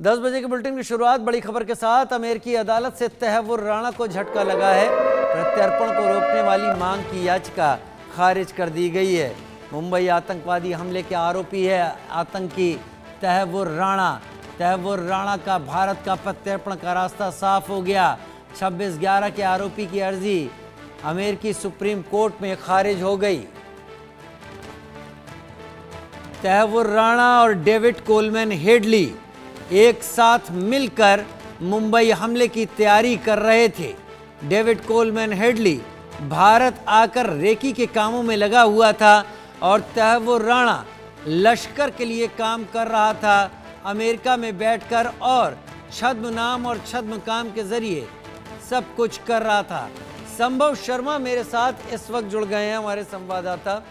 10 बजे के बुलेटिन की शुरुआत बड़ी खबर के साथ। अमेरिकी अदालत से तहव्वुर राणा को झटका लगा है। प्रत्यर्पण को रोकने वाली मांग की याचिका खारिज कर दी गई है। मुंबई आतंकवादी हमले के आरोपी है आतंकी तहव्वुर राणा। तहव्वुर राणा का भारत का प्रत्यर्पण का रास्ता साफ हो गया। 26/11 के आरोपी की अर्जी अमेरिकी सुप्रीम कोर्ट में खारिज हो गई। तहव्वुर राणा और डेविड कोलमैन हेडली एक साथ मिलकर मुंबई हमले की तैयारी कर रहे थे। डेविड कोलमैन हेडली भारत आकर रेकी के कामों में लगा हुआ था और तहव्वुर राणा लश्कर के लिए काम कर रहा था, अमेरिका में बैठकर, और छद्म नाम और छद्म काम के जरिए सब कुछ कर रहा था। संभव शर्मा मेरे साथ इस वक्त जुड़ गए हैं, हमारे संवाददाता।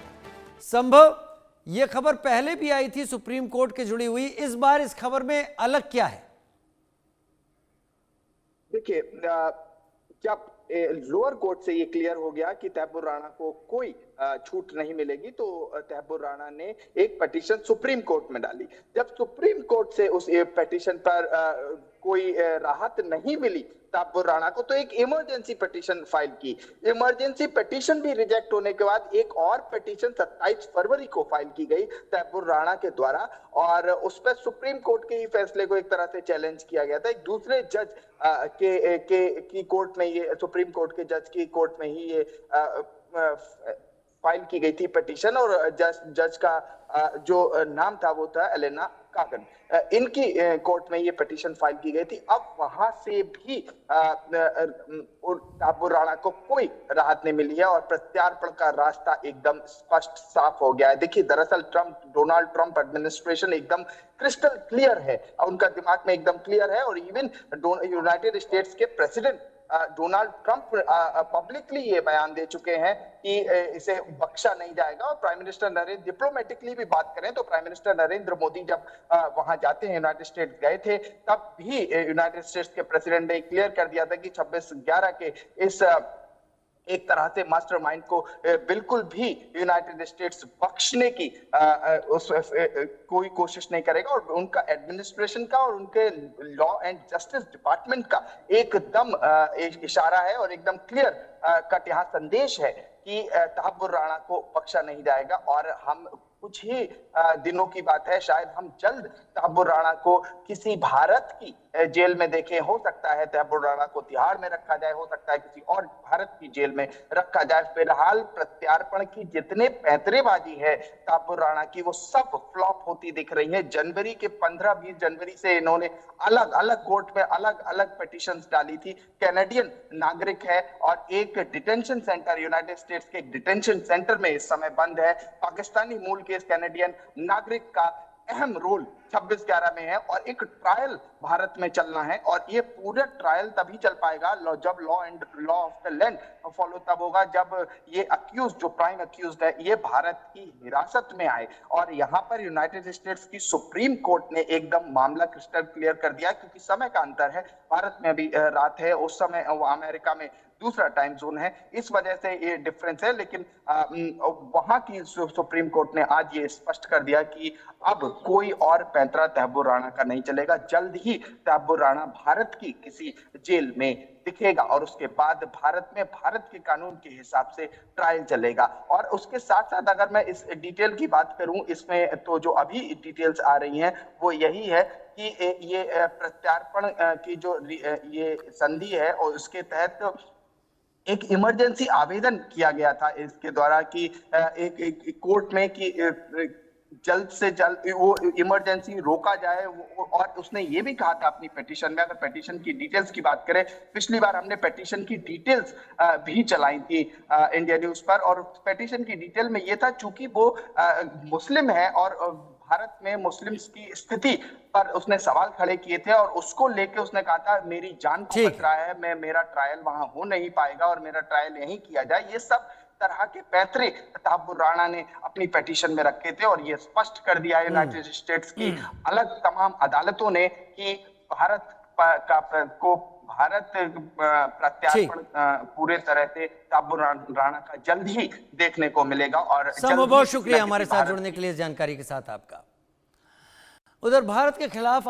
संभव, यह खबर पहले भी आई थी सुप्रीम कोर्ट के जुड़ी हुई, इस बार इस खबर में अलग क्या है? देखिए, जब लोअर कोर्ट से ये क्लियर हो गया कि तहव्वुर राणा को कोई छूट नहीं मिलेगी, तो तहव्वुर राणा ने एक पिटीशन सुप्रीम कोर्ट में डाली। जब सुप्रीम कोर्ट से उस पिटीशन पर कोई राहत नहीं मिली तहव्वुर राणा को, तो एक इमरजेंसी पिटीशन फाइल की। इमरजेंसी पिटीशन भी रिजेक्ट होने के बाद एक और पिटीशन 27 फरवरी को फाइल की गई तहव्वुर राणा के द्वारा, और उस पर सुप्रीम कोर्ट के ही फैसले को एक तरह से चैलेंज किया गया था। एक दूसरे जज की कोर्ट में, ये सुप्रीम कोर्ट के जज की कोर्ट में ही ये फाइल की गई थी पिटीशन, और जज का जो नाम था वो था एलेना कागन। इनकी कोर्ट में ये पिटीशन फाइल की गई थी। अब वहां से भी तहव्वुर राणा को कोई राहत नहीं मिली है और प्रत्यार्पण का रास्ता एकदम स्पष्ट साफ हो गया है। देखिए, दरअसल डोनाल्ड ट्रंप एडमिनिस्ट्रेशन एकदम क्रिस्टल क्लियर है, उनका दिमाग में एकदम क्लियर है, और इवन यूनाइटेड स्टेट्स के प्रेसिडेंट डोनाल्ड ट्रंप पब्लिकली ये बयान दे चुके हैं कि इसे बख्शा नहीं जाएगा। और प्राइम मिनिस्टर नरेंद्र, डिप्लोमेटिकली भी बात करें तो प्राइम मिनिस्टर नरेंद्र मोदी जब वहां जाते हैं, यूनाइटेड स्टेट्स गए थे, तब भी यूनाइटेड स्टेट्स के प्रेसिडेंट ने क्लियर कर दिया था कि 26/11 के इस एक तरह से मास्टरमाइंड को बिल्कुल भी यूनाइटेड स्टेट्स बख्शने की कोई कोशिश नहीं करेगा। और उनका एडमिनिस्ट्रेशन का और उनके लॉ एंड जस्टिस डिपार्टमेंट का एकदम इशारा है और एकदम क्लियर कट यहाँ संदेश है कि तहव्वुर राणा को बख्शा नहीं जाएगा। और हम कुछ ही दिनों की बात है, शायद हम जल्द तहव्वुर राणा को किसी भारत की जेल में देखें। हो सकता है तहव्वुर राणा को तिहाड़ में रखा जाए, हो सकता है किसी और भारत की जेल में रखा जाए। फिलहाल प्रत्यार्पण की जितने पैंतरेबाजी है तहव्वुर राणा की, वो सब फ्लॉप होती दिख रही है। जनवरी के 15-20 जनवरी से इन्होंने अलग अलग कोर्ट में अलग अलग पिटीशंस डाली थी। कैनेडियन नागरिक है और एक डिटेंशन सेंटर, यूनाइटेड स्टेट्स के एक डिटेंशन सेंटर में इस समय बंद है। पाकिस्तानी मूल के इस कैनेडियन नागरिक का अहम रोल 26/11 में है और एक ट्रायल भारत में चलना है, और ये पूरा ट्रायल तभी चल पाएगा जब law of the land follow तब होगा, जब ये अक्यूज, जो प्राइम अक्यूज्ड है, ये भारत की हिरासत में आए। और यहाँ पर यूनाइटेड स्टेट्स की सुप्रीम कोर्ट ने एकदम मामला क्रिस्टल क्लियर कर दिया, क्योंकि समय का अंतर है, भारत में अभी रात है, उस समय अमेरिका में दूसरा टाइम जोन है, इस वजह से ये डिफरेंस है। लेकिन वहां की सुप्रीम कोर्ट ने आज ये स्पष्ट कर दिया कि अब कोई और पैंतरा तहव्वुर राणा का नहीं चलेगा। जल्द ही तहव्वुर राणा भारत की किसी जेल में दिखेगा और उसके बाद भारत में भारत के कानून के हिसाब से ट्रायल चलेगा। और उसके साथ साथ अगर मैं इस डिटेल की बात करूं, इसमें तो जो अभी डिटेल्स आ रही हैं वो यही है कि ये प्रत्यार्पण की जो ये संधि है, और उसके तहत एक इमरजेंसी आवेदन किया गया था इसके द्वारा कि एक कोर्ट में कि जल्द से जल्द वो इमरजेंसी रोका जाए। और उसने ये भी कहा था अपनी पिटीशन में, अगर पिटीशन की डिटेल्स की बात करें, पिछली बार हमने पिटीशन की डिटेल्स भी चलाई थी इंडिया न्यूज पर, और पिटीशन की डिटेल में ये था, चूंकि वो मुस्लिम है और भारत में मुस्लिम्स की स्थिति पर उसने सवाल खड़े किए थे, और उसको लेके उसने कहा था मेरी जान को खतरा है, मेरा ट्रायल वहां हो नहीं पाएगा और मेरा ट्रायल यहीं किया जाए। ये सब तरह के पैंतरे तहव्वुर राणा ने अपनी पिटीशन में रखे थे, और ये स्पष्ट कर दिया यूनाइटेड स्टेट्स की अलग तमाम अदालतों ने कि भारत प्रत्यार्पण पूरे तरह से तहव्वुर राणा का जल्द ही देखने को मिलेगा। और बहुत शुक्रिया हमारे साथ जुड़ने के लिए, जानकारी के साथ आपका। उधर भारत के खिलाफ